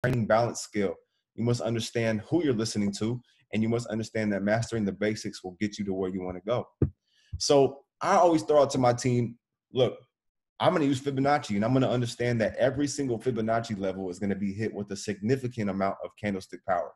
training balance skill. You must understand who you're listening to, and you must understand that mastering the basics will get you to where you want to go. So I always throw out to my team, look, I'm going to use Fibonacci, and I'm going to understand that every single Fibonacci level is going to be hit with a significant amount of candlestick power.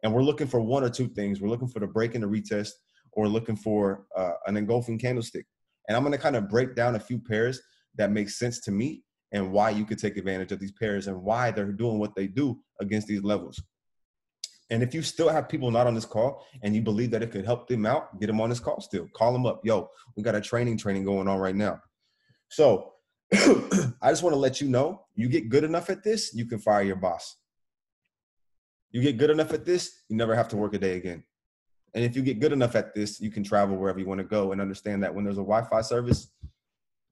And we're looking for one or two things. We're looking for the break and the retest, or looking for an engulfing candlestick. And I'm going to kind of break down a few pairs that make sense to me and why you could take advantage of these pairs and why they're doing what they do against these levels. And if you still have people not on this call and you believe that it could help them out, get them on this call still. Call them up. Yo, we got a training going on right now. So I just want to let you know, you get good enough at this, you can fire your boss. You get good enough at this, you never have to work a day again. And if you get good enough at this, you can travel wherever you want to go and understand that when there's a Wi-Fi service,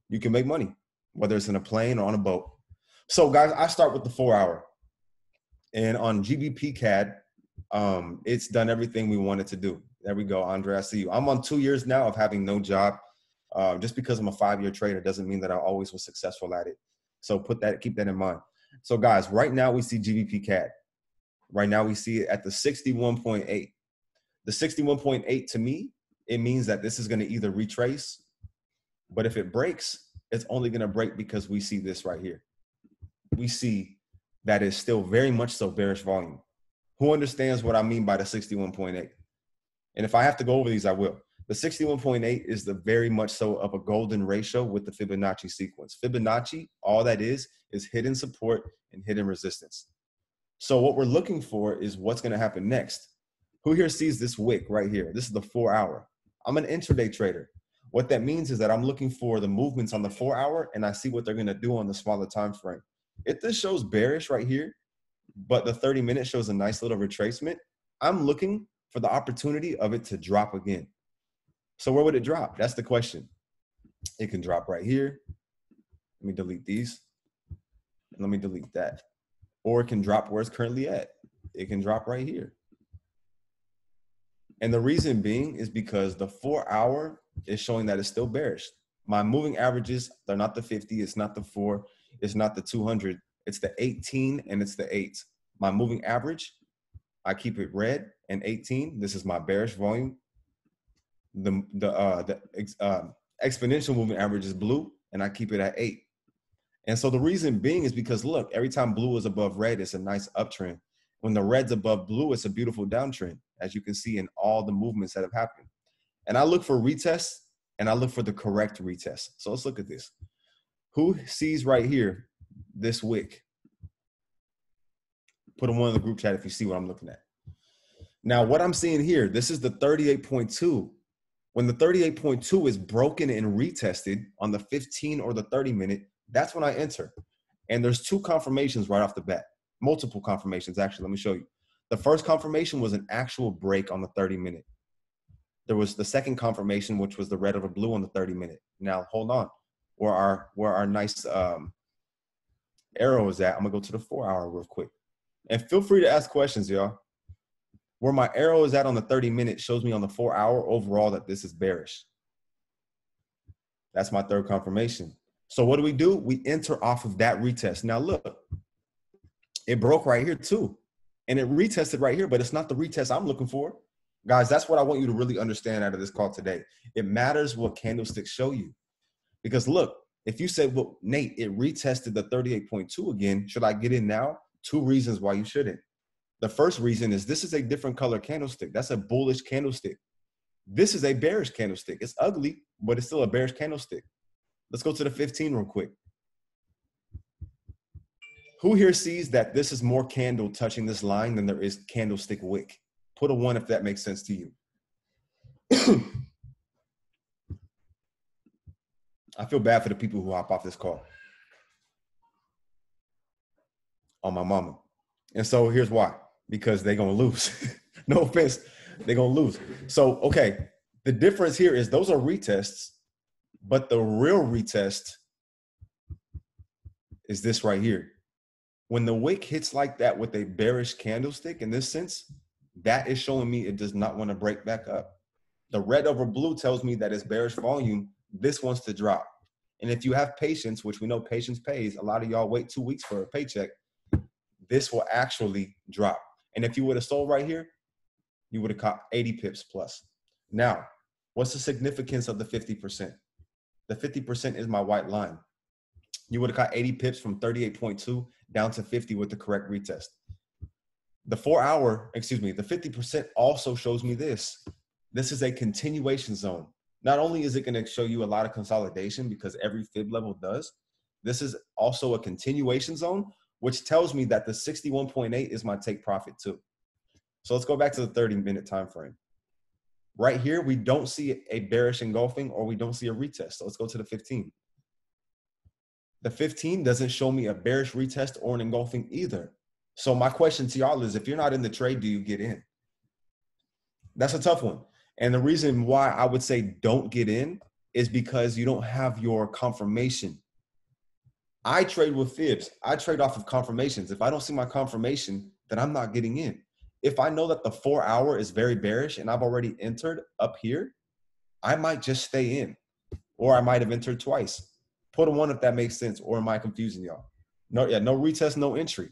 you can make money, whether it's in a plane or on a boat. So guys, I start with the 4 hour. And on GBP CAD, it's done everything we wanted to do. There we go, Andre, I see you. I'm on 2 years now of having no job. Just because I'm a 5-year trader doesn't mean that I always was successful at it. So keep that in mind. So guys, right now we see GBP CAD. Right now we see it at the 61.8. The 61.8 to me, it means that this is going to either retrace, but if it breaks, it's only going to break because we see this right here. We see that it's still very much so bearish volume. Who understands what I mean by the 61.8? And if I have to go over these, I will. The 61.8 is the very much so of a golden ratio with the Fibonacci sequence. Fibonacci, all that is hidden support and hidden resistance. So what we're looking for is what's going to happen next. Who here sees this wick right here? This is the 4 hour. I'm an intraday trader. What that means is that I'm looking for the movements on the 4 hour and I see what they're going to do on the smaller time frame. If this shows bearish right here, but the 30-minute shows a nice little retracement, I'm looking for the opportunity of it to drop again. So where would it drop? That's the question. It can drop right here. Let me delete these. And let me delete that. Or it can drop where it's currently at. It can drop right here. And the reason being is because the 4 hour is showing that it's still bearish. My moving averages, they're not the 50, it's not the 4, it's not the 200, it's the 18 and it's the 8. My moving average, I keep it red and 18. This is my bearish volume. The exponential moving average is blue and I keep it at 8. And so the reason being is because look, every time blue is above red, it's a nice uptrend. When the red's above blue, it's a beautiful downtrend, as you can see in all the movements that have happened. And I look for retests and I look for the correct retest. So let's look at this. Who sees right here this wick? Put in one of the group chat if you see what I'm looking at. Now, what I'm seeing here, this is the 38.2. When the 38.2 is broken and retested on the 15 or the 30 minute, that's when I enter. And there's two confirmations right off the bat. Multiple confirmations, actually. Let me show you. The first confirmation was an actual break on the 30 minute. There was the second confirmation, which was the red over blue on the 30 minute. Now, hold on. Where our nice arrow is at, I'm going to go to the 4 hour real quick. And feel free to ask questions, y'all. Where my arrow is at on the 30 minute shows me on the 4 hour overall that this is bearish. That's my third confirmation. So what do? We enter off of that retest. Now, look. It broke right here too. And it retested right here, but it's not the retest I'm looking for. Guys, that's what I want you to really understand out of this call today. It matters what candlesticks show you. Because look, if you say, well, Nate, it retested the 38.2 again, should I get in now? 2 reasons why you shouldn't. The first reason is this is a different color candlestick. That's a bullish candlestick. This is a bearish candlestick. It's ugly, but it's still a bearish candlestick. Let's go to the 15 real quick. Who here sees that this is more candle touching this line than there is candlestick wick? Put a 1 if that makes sense to you. I feel bad for the people who hop off this call. On my mama. And so here's why. Because they're going to lose. No offense. They're going to lose. So, okay. The difference here is those are retests, but the real retest is this right here. When the wick hits like that with a bearish candlestick in this sense, that is showing me it does not want to break back up. The red over blue tells me that it's bearish volume. This wants to drop. And if you have patience, which we know patience pays, a lot of y'all wait 2 weeks for a paycheck. this will actually drop. And if you would have sold right here, you would have caught 80 pips plus. Now, what's the significance of the 50%? The 50% is my white line. You would have caught 80 pips from 38.2 down to 50 with the correct retest. The 50% also shows me this. This is a continuation zone. Not only is it going to show you a lot of consolidation because every fib level does, this is also a continuation zone, which tells me that the 61.8 is my take profit too. So let's go back to the 30-minute time frame. Right here, we don't see a bearish engulfing or we don't see a retest. So let's go to the 15. The 15 doesn't show me a bearish retest or an engulfing either. So my question to y'all is, if you're not in the trade, do you get in? That's a tough one. And the reason why I would say don't get in is because you don't have your confirmation. I trade with fibs. I trade off of confirmations. If I don't see my confirmation, then I'm not getting in. If I know that the 4 hour is very bearish and I've already entered up here, I might just stay in, or I might have entered twice. Put a 1 if that makes sense, or am I confusing y'all? No retest, no entry.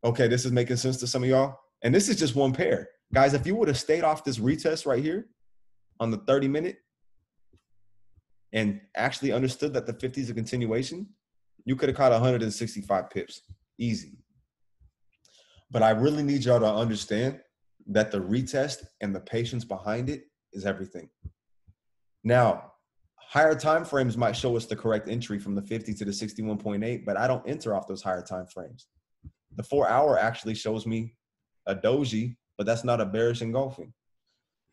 Okay, this is making sense to some of y'all. And this is just one pair. Guys, if you would have stayed off this retest right here on the 30-minute and actually understood that the 50 is a continuation, you could have caught 165 pips. Easy. But I really need y'all to understand that the retest and the patience behind it is everything. Now, higher time frames might show us the correct entry from the 50 to the 61.8, but I don't enter off those higher time frames. The 4 hour actually shows me a doji, but that's not a bearish engulfing.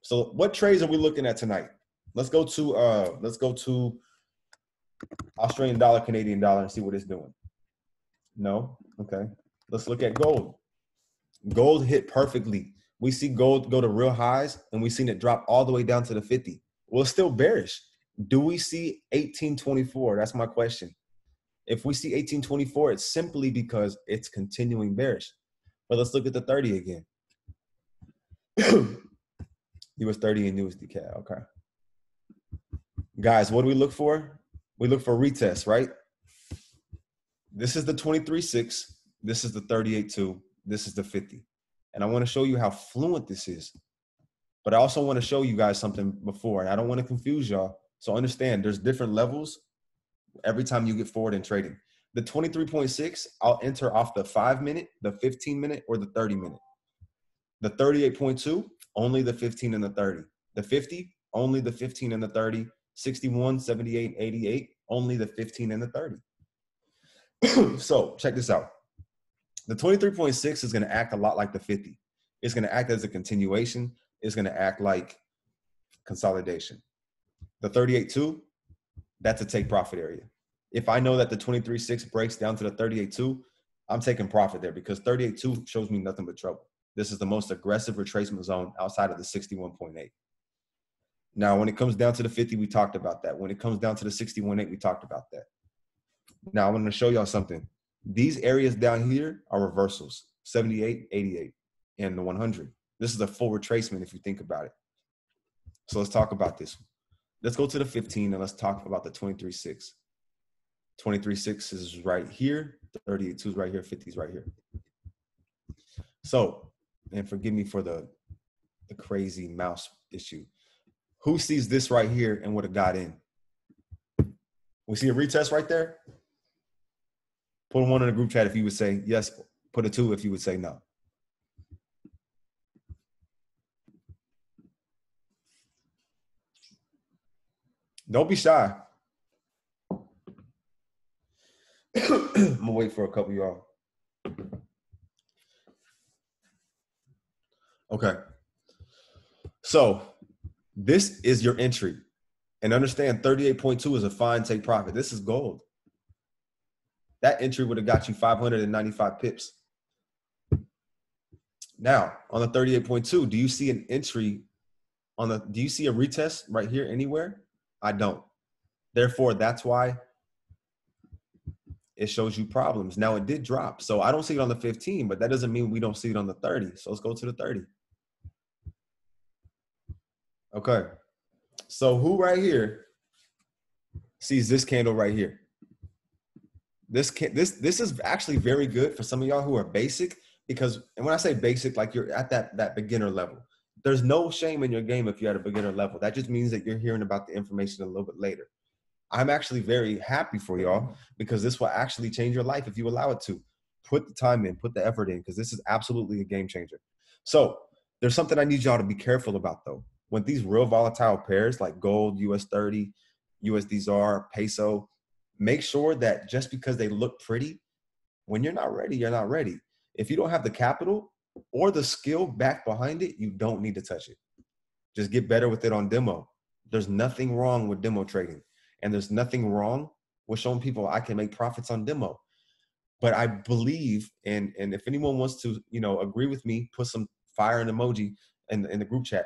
So what trades are we looking at tonight? Let's go to Australian dollar, Canadian dollar, and see what it's doing. No? Okay. Let's look at gold. Gold hit perfectly. We see gold go to real highs, and we've seen it drop all the way down to the 50. Well, it's still bearish. Do we see 1824? That's my question. If we see 1824, it's simply because it's continuing bearish. But let's look at the 30 again. US 30 and USD CAD. Okay. Guys, what do we look for? We look for retest, right? This is the 23.6. This is the 38.2. This is the 50. And I want to show you how fluent this is. But I also want to show you guys something before. And I don't want to confuse y'all. So understand, there's different levels every time you get forward in trading. The 23.6, I'll enter off the 5-minute, the 15-minute, or the 30-minute. The 38.2, only the 15 and the 30. The 50, only the 15 and the 30. 61, 78, 88, only the 15 and the 30. So check this out. The 23.6 is going to act a lot like the 50. It's going to act as a continuation. It's going to act like consolidation. The 38.2, that's a take profit area. If I know that the 23.6 breaks down to the 38.2, I'm taking profit there because 38.2 shows me nothing but trouble. This is the most aggressive retracement zone outside of the 61.8. Now, when it comes down to the 50, we talked about that. When it comes down to the 61.8, we talked about that. Now, I'm going to show y'all something. These areas down here are reversals, 78, 88, and the 100. This is a full retracement if you think about it. So let's talk about this. Let's go to the 15 and let's talk about the 23.6. 23.6 is right here. 38.2 is right here. 50 is right here. So, and forgive me for the crazy mouse issue. Who sees this right here and would have got in? We see a retest right there? Put a 1 in the group chat if you would say yes. Put a 2 if you would say no. Don't be shy. I'm going to wait for a couple of y'all. Okay. So this is your entry. And understand 38.2 is a fine take profit. This is gold. That entry would have got you 595 pips. Now, on the 38.2, do you see an entry do you see a retest right here anywhere? I don't. Therefore, that's why it shows you problems. Now, it did drop. So I don't see it on the 15, but that doesn't mean we don't see it on the 30. So let's go to the 30. Okay. So who right here sees this candle right here? This is actually very good for some of y'all who are basic, because, and when I say basic, like you're at that beginner level. There's no shame in your game if you're at a beginner level. That just means that you're hearing about the information a little bit later. I'm actually very happy for y'all, because this will actually change your life if you allow it to. Put the time in, put the effort in, because this is absolutely a game changer. So there's something I need y'all to be careful about, though. When these real volatile pairs like gold, US 30, USD ZAR, peso, make sure that just because they look pretty, when you're not ready, you're not ready. If you don't have the capital or the skill back behind it, you don't need to touch it. Just get better with it on demo. There's nothing wrong with demo trading. And there's nothing wrong with showing people I can make profits on demo. But I believe, and if anyone wants to, agree with me, put some fire and emoji in the group chat.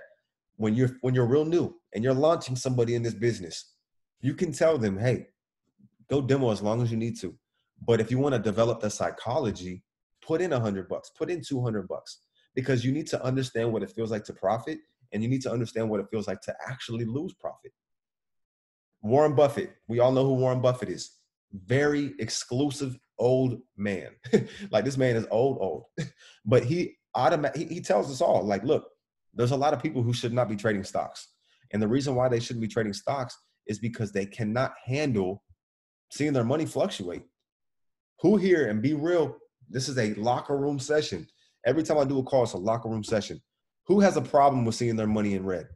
When you're real new and you're launching somebody in this business, you can tell them, hey, go demo as long as you need to. But if you want to develop the psychology, put in $100, put in $200, because you need to understand what it feels like to profit, and you need to understand what it feels like to actually lose profit. Warren Buffett, we all know who Warren Buffett is. Very exclusive old man. Like, this man is old, but he tells us all, like, look, there's a lot of people who should not be trading stocks. And the reason why they shouldn't be trading stocks is because they cannot handle seeing their money fluctuate. Who here, and be real, this is a locker room session. Every time I do a call, it's a locker room session. Who has a problem with seeing their money in red?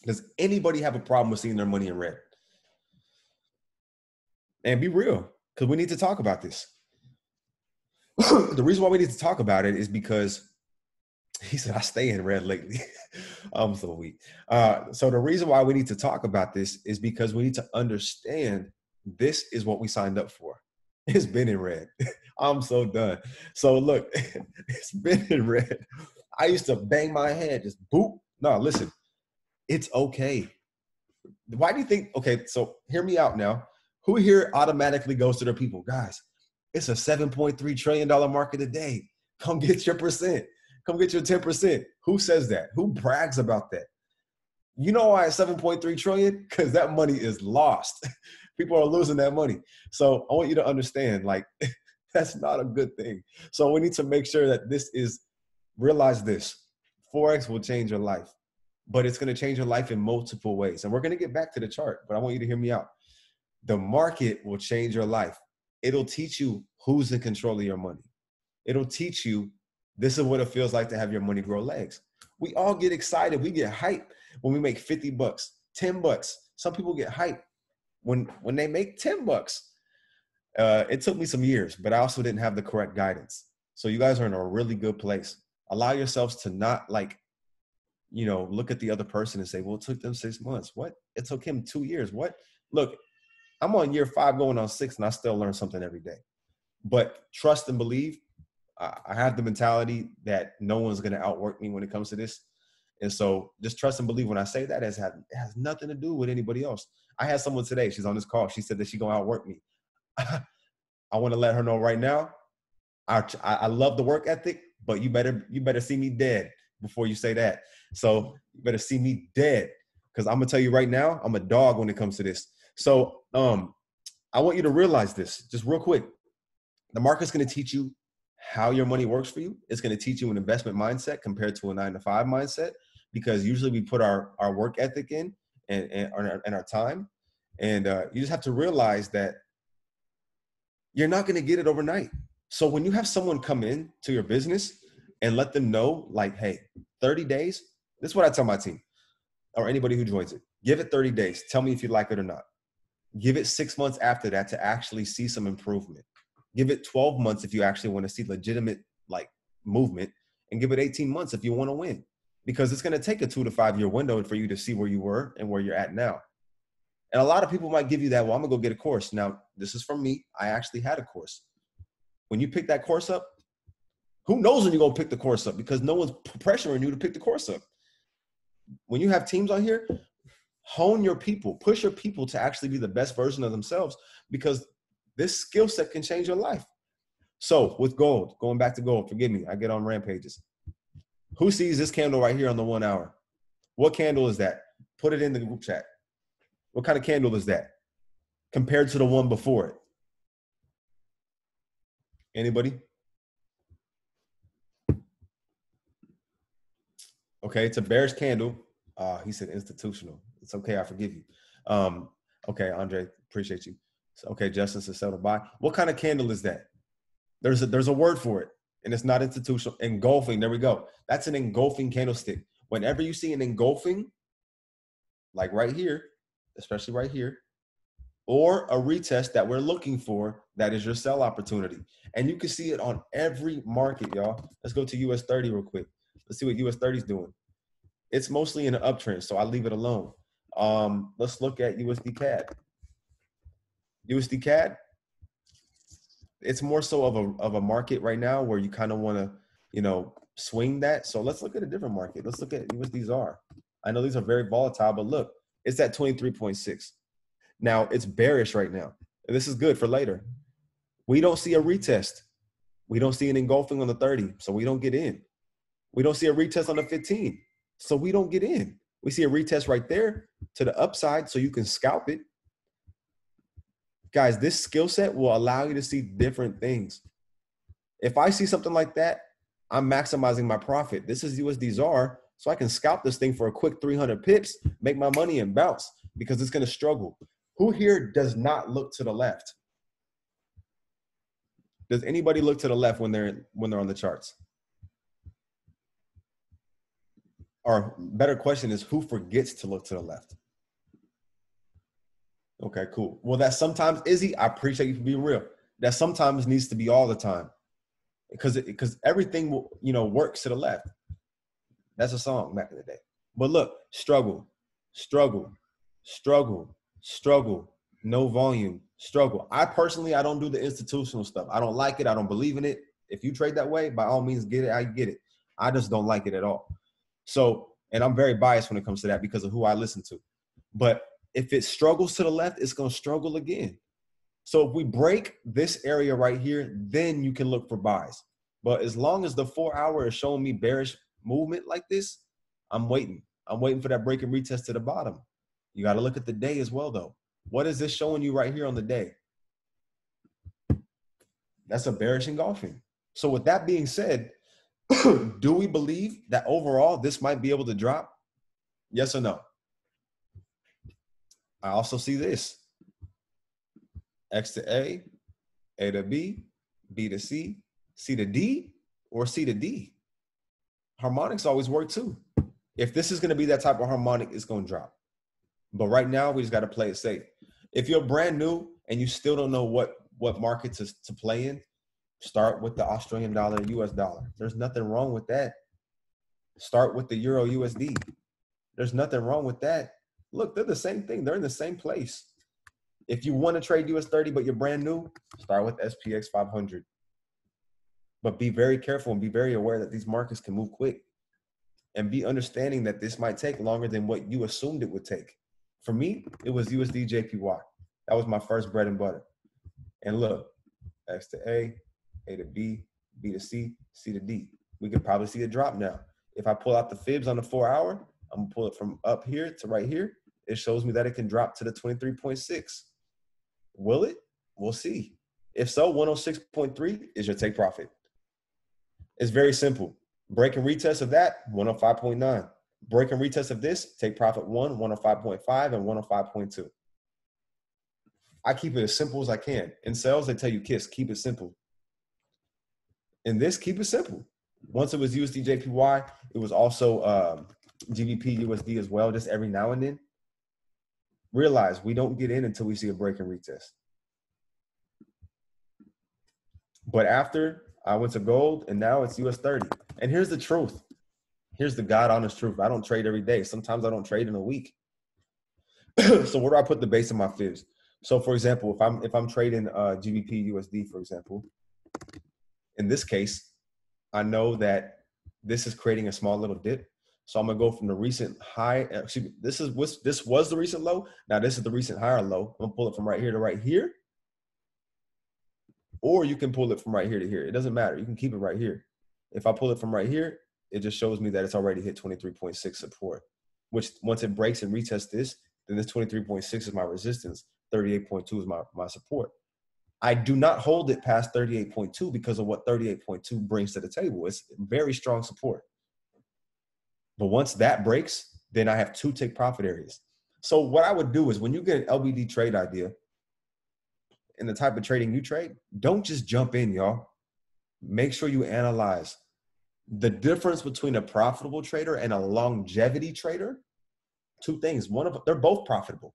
Does anybody have a problem with seeing their money in red? And be real, because we need to talk about this. The reason why we need to talk about it is because he said, I stay in red lately. I'm so weak. So the reason why we need to talk about this is because we need to understand this is what we signed up for. It's been in red. I'm so done. So look, it's been in red. I used to bang my head, just boop. No, listen, it's okay. Why do you think? Okay, so hear me out now. Who here automatically goes to their people? Guys, it's a $7.3 trillion market today. Come get your percent. Come get your 10%. Who says that? Who brags about that? You know why it's 7.3 trillion? Because that money is lost. People are losing that money. So I want you to understand, like, that's not a good thing. So we need to make sure that realize this. Forex will change your life, but it's going to change your life in multiple ways. And we're going to get back to the chart, but I want you to hear me out. The market will change your life. It'll teach you who's in control of your money. It'll teach you this is what it feels like to have your money grow legs. We all get excited. We get hyped when we make $50, $10. Some people get hyped when they make $10. It took me some years, but I also didn't have the correct guidance. So you guys are in a really good place. Allow yourselves to not look at the other person and say, well, it took them 6 months. What? It took him 2 years. What? Look, I'm on year 5 going on 6, and I still learn something every day. But trust and believe. I have the mentality that no one's going to outwork me when it comes to this. And so just trust and believe when I say that. It has nothing to do with anybody else. I had someone today, she's on this call. She said that she's going to outwork me. I want to let her know right now, I love the work ethic, but you better see me dead before you say that. So you better see me dead, because I'm going to tell you right now, I'm a dog when it comes to this. So I want you to realize this just real quick. The market's going to teach you how your money works for you. It's going to teach you an investment mindset compared to a 9-to-5 mindset, because usually we put our work ethic in and our time. And you just have to realize that you're not going to get it overnight. So when you have someone come in to your business and let them know, like, hey, 30 days, this is what I tell my team or anybody who joins it. Give it 30 days. Tell me if you like it or not. Give it 6 months after that to actually see some improvement. Give it 12 months if you actually want to see legitimate movement, and give it 18 months if you want to win, because it's going to take a 2 to 5 year window for you to see where you were and where you're at now. And a lot of people might give you that, well, I'm going to go get a course. Now, this is from me. I actually had a course. When you pick that course up, who knows when you're going to pick the course up, because no one's pressuring you to pick the course up. When you have teams on here, hone your people, push your people to actually be the best version of themselves, because this skill set can change your life. So with gold, going back to gold, forgive me, I get on rampages. Who sees this candle right here on the 1 hour? What candle is that? Put it in the group chat. What kind of candle is that? compared to the one before it? Anybody? Okay, it's a bearish candle. He said institutional. It's okay, I forgive you. Okay, Andre, appreciate you. So, okay, Justin says sell to buy. What kind of candle is that? There's a word for it, and it's not institutional. Engulfing. There we go. That's an engulfing candlestick. Whenever you see an engulfing, like right here, especially right here, or a retest that we're looking for, that is your sell opportunity. And you can see it on every market, y'all. Let's go to US 30 real quick. Let's see what US 30 is doing. It's mostly in an uptrend, so I leave it alone. Let's look at USD CAD. USD CAD, it's more so of a market right now where you kind of want to, swing that. So let's look at a different market. Let's look at USD ZAR. I know these are very volatile, but look, it's at 23.6. Now it's bearish right now, and this is good for later. We don't see a retest. We don't see an engulfing on the 30, so we don't get in. We don't see a retest on the 15, so we don't get in. We see a retest right there to the upside, so you can scalp it. Guys, this skill set will allow you to see different things. If I see something like that, I'm maximizing my profit. This is USD ZAR, so I can scalp this thing for a quick 300 pips, make my money and bounce, because it's going to struggle. Who here does not look to the left? Does anybody look to the left when they're on the charts? Or better question is, who forgets to look to the left? Okay, cool. Well, that sometimes, Izzy, I appreciate you for being real. That sometimes needs to be all the time, because everything works to the left. That's a song back in the day. But look, struggle, struggle, struggle, struggle, no volume, struggle. I don't do the institutional stuff. I don't like it. I don't believe in it. If you trade that way, by all means, get it. I get it. I just don't like it at all. So, and I'm very biased when it comes to that because of who I listen to. But if it struggles to the left, it's going to struggle again. So if we break this area right here, then you can look for buys. But as long as the 4 hour is showing me bearish movement like this, I'm waiting. I'm waiting for that break and retest to the bottom. You got to look at the day as well, though. What is this showing you right here on the day? That's a bearish engulfing. So with that being said, do we believe that overall this might be able to drop? Yes or no? I also see this. X to A, A to B, B to C, C to D, or C to D. Harmonics always work too. If this is going to be that type of harmonic, it's going to drop. But right now, we just got to play it safe. If you're brand new and you still don't know what market to play in, start with the Australian dollar, US dollar. There's nothing wrong with that. Start with the Euro USD. There's nothing wrong with that. Look, they're the same thing. They're in the same place. If you want to trade US 30, but you're brand new, start with SPX 500. But be very careful and be very aware that these markets can move quick. And be understanding that this might take longer than what you assumed it would take. For me, it was USD JPY. That was my first bread and butter. And look, X to A, A to B, B to C, C to D. We could probably see a drop now. If I pull out the fibs on the 4 hour, I'm going to pull it from up here to right here. It shows me that it can drop to the 23.6. Will it? We'll see. If so, 106.3 is your take profit. It's very simple. Break and retest of that, 105.9. Break and retest of this, take profit 105.5, and 105.2. I keep it as simple as I can. In sales, they tell you, KISS, keep it simple. In this, keep it simple. Once it was USD JPY, it was also GBP USD as well, just every now and then. Realize we don't get in until we see a break and retest. But after, I went to gold, and now it's US 30. And here's the truth. Here's the God honest truth. I don't trade every day. Sometimes I don't trade in a week. So where do I put the base of my fibs? So for example, if I'm trading GBP USD, for example, in this case, I know that this is creating a small little dip. So I'm gonna go from the recent high. Excuse me, this was the recent low. Now this is the recent higher low. I'm gonna pull it from right here to right here. Or you can pull it from right here to here. It doesn't matter. You can keep it right here. If I pull it from right here, it just shows me that it's already hit 23.6 support, which once it breaks and retests this, then this 23.6 is my resistance. 38.2 is my support. I do not hold it past 38.2 because of what 38.2 brings to the table. It's very strong support. But once that breaks, then I have 2 take profit areas. So what I would do is when you get an LBD trade idea and the type of trading you trade, don't just jump in, y'all. Make sure you analyze the difference between a profitable trader and a longevity trader. 2 things. They're both profitable,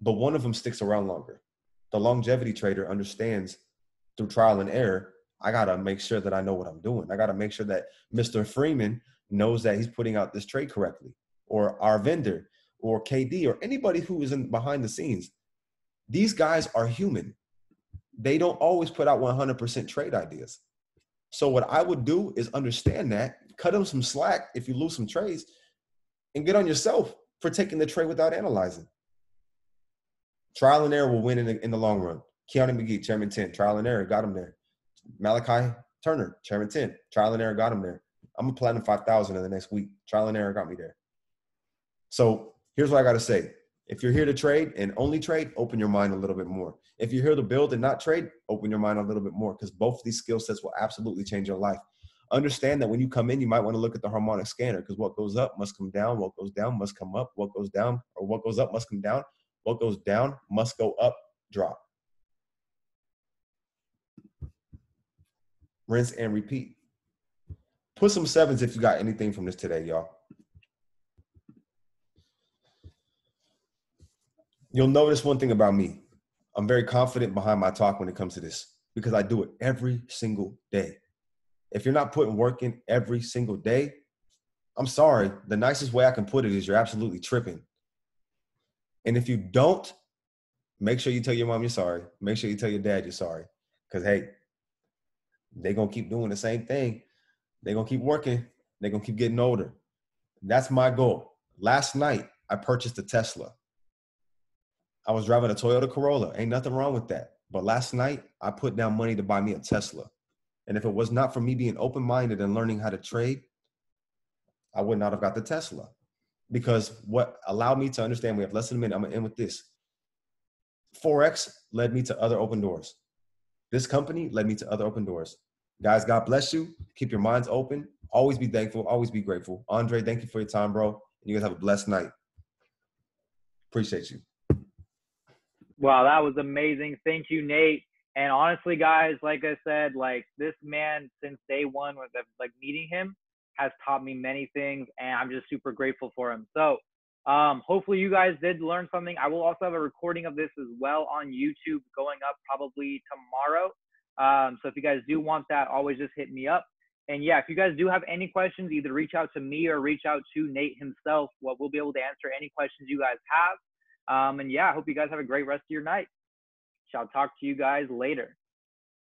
but one of them sticks around longer. The longevity trader understands through trial and error, I got to make sure that I know what I'm doing. I got to make sure that Mr. Freeman knows that he's putting out this trade correctly, or our vendor, or KD, or anybody who is behind the scenes. These guys are human. They don't always put out 100% trade ideas. So what I would do is understand that, cut them some slack if you lose some trades, and get on yourself for taking the trade without analyzing. Trial and error will win in the long run. Keanu McGee, Chairman 10, trial and error, got him there. Malachi Turner, Chairman 10, trial and error, got him there. I'm a Platinum 5,000 in the next week. Trial and error got me there. So here's what I got to say. If you're here to trade and only trade, open your mind a little bit more. If you're here to build and not trade, open your mind a little bit more, because both of these skill sets will absolutely change your life. Understand that when you come in, you might want to look at the harmonic scanner, because what goes up must come down. What goes down must come up. What goes down, or what goes up must come down. What goes down must go up, drop. Rinse and repeat. Put some 7s if you got anything from this today, y'all. You'll notice one thing about me. I'm very confident behind my talk when it comes to this, because I do it every single day. If you're not putting work in every single day, I'm sorry. The nicest way I can put it is you're absolutely tripping. And if you don't, make sure you tell your mom you're sorry. Make sure you tell your dad you're sorry. Because, hey, they're going to keep doing the same thing. They're going to keep working. They're going to keep getting older. That's my goal. Last night, I purchased a Tesla. I was driving a Toyota Corolla. Ain't nothing wrong with that. But last night, I put down money to buy me a Tesla. And if it was not for me being open-minded and learning how to trade, I would not have got the Tesla. Because what allowed me to understand, we have less than a minute, I'm going to end with this. Forex led me to other open doors. This company led me to other open doors. Guys, God bless you. Keep your minds open. Always be thankful. Always be grateful. Andre, thank you for your time, bro. You guys have a blessed night. Appreciate you. Wow, that was amazing. Thank you, Nate. And honestly, guys, like I said, like this man since day one, like meeting him, has taught me many things, and I'm just super grateful for him. So hopefully you guys did learn something. I will also have a recording of this as well on YouTube going up probably tomorrow. So if you guys do want that, always just hit me up. And yeah, if you guys do have any questions, either reach out to me or reach out to Nate himself. Well, we'll be able to answer any questions you guys have. And yeah, I hope you guys have a great rest of your night. Shall talk to you guys later.